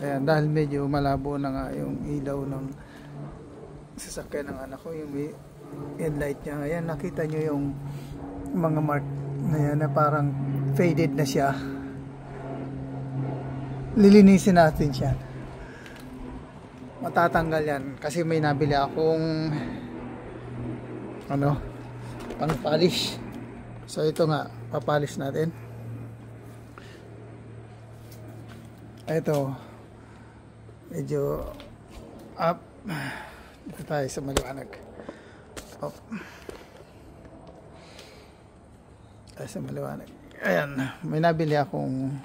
Ayan, dahil medyo malabo na nga yung ilaw ng sasakyan ng anak ko, yung headlight niya. Ayan, nakita nyo yung mga mark na yan na parang faded na siya. Lilinisin natin siya. Matatanggal yan kasi may nabili akong pang polish. So ito nga, papolish natin. Ito medyo up. Dito tayo sa maliwanag. Up. Tayo sa maliwanag. Ayan, may nabili akong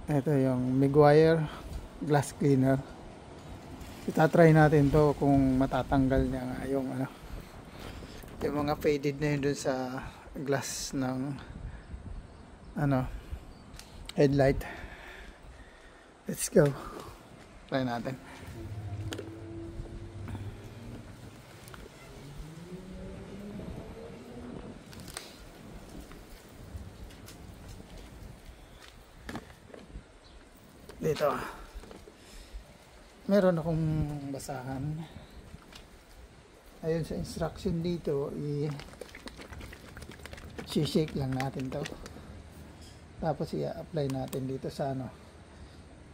ito yung Meguiar glass cleaner. Itatry natin to kung matatanggal niya nga yung yung mga faded na yun dun sa glass ng headlight. Let's go. Try natin. Dito meron akong basahan. Ayun sa instruction dito, i-shake lang natin to, tapos i-apply natin dito sa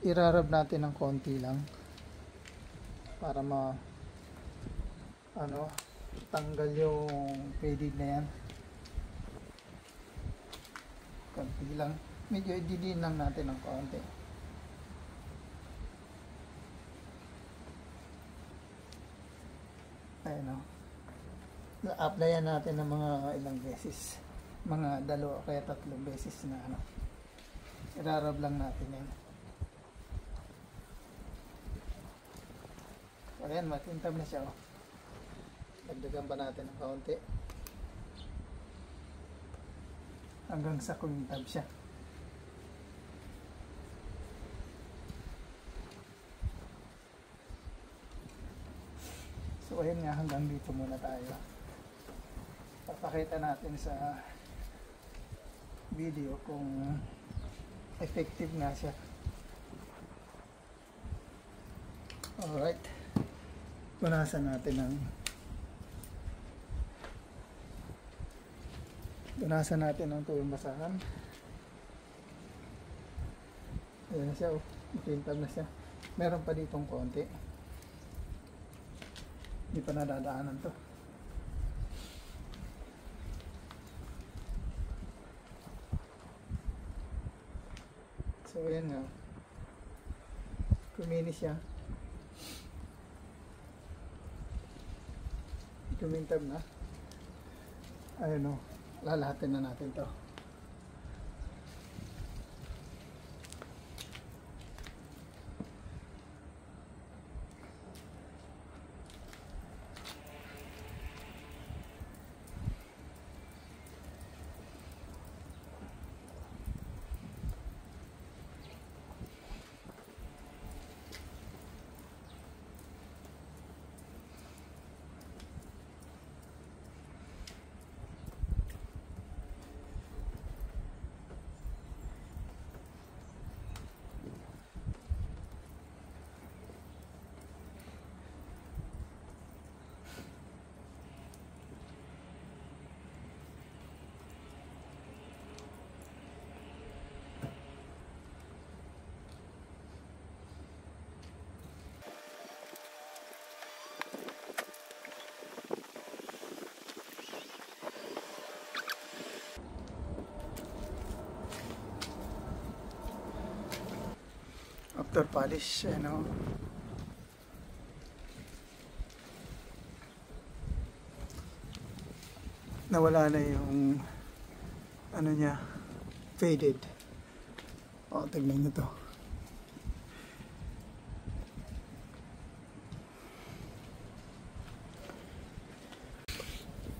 irarab natin ng konti lang para tanggal yung faded na yan. Konti lang, medyo i-didin lang natin ng konti. Ayun, applyan natin ng mga ilang beses, mga 2 o kaya 3 beses na irarab lang natin yan. Ayan, matintab na siya. Dagdagan pa natin ng kaunti hanggang sa kumintab siya. So ayan nga, hanggang dito muna tayo. Papakita natin sa video kung effective nga siya. Alright, punasan natin ng tuyong basahan. Ayan na siya, makintab na siya. Meron pa ditong konti, hindi pa nadadaanan to. So ayan nga, kuminis siya, kumintab na. Ayun lalahatin na natin to. After polish, nawala na yung niya, faded. Tignan nyo to.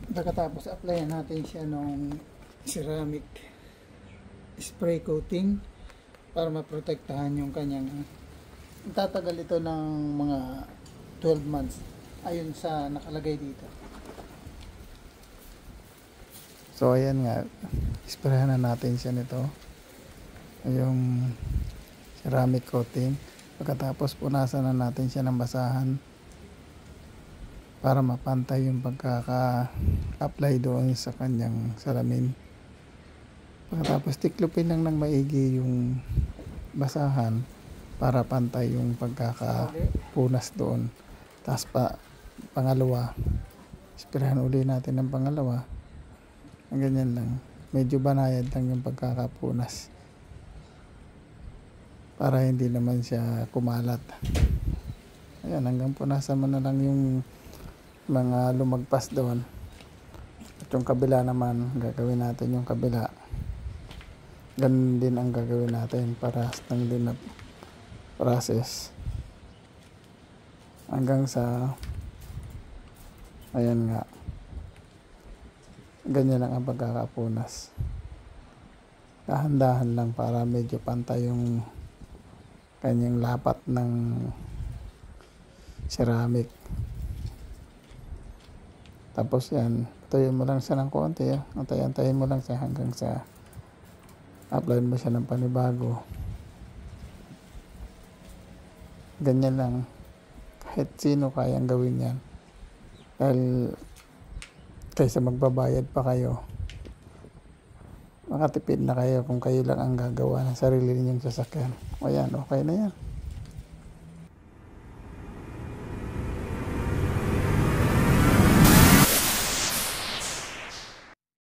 Pagkatapos applyan natin siya ng ceramic spray coating para maprotektahan yung kanyang, tatagal ito ng mga 12 months ayon sa nakalagay dito. So ayan nga, sprayan na natin siya nito, yung ceramic coating. Pagkatapos punasan na natin siya ng basahan para mapantay yung pagkaka-apply doon sa kanyang salamin. Pagkatapos tiklopin lang ng maigi yung basahan para pantay yung pagkakapunas doon. Tapos pangalawa, ispirahan uli natin ng pangalawa. Ganyan lang. Medyo banayad lang yung pagkakapunas para hindi naman siya kumalat. Ayan, hanggang punasan mo na lang yung mga lumagpas doon. At yung kabila naman, gagawin natin yung kabila. Ganun din ang gagawin natin para lang din na process. Hanggang sa ayan nga. Ganyan lang ang pagkakapunas. Dahan-dahan lang para medyo pantay yung kanyang lapat ng ceramic. Tapos yan, patayin mo lang siya ng konti. Antayin mo lang siya hanggang sa apply mo siya ng panibago. Ganyan lang. Kahit sino kayang gawin yan. Dahil kaysa magbabayad pa kayo, makatipid na kayo kung kayo lang ang gagawa ng sarili ninyong sasakyan. O yan, okay na yan.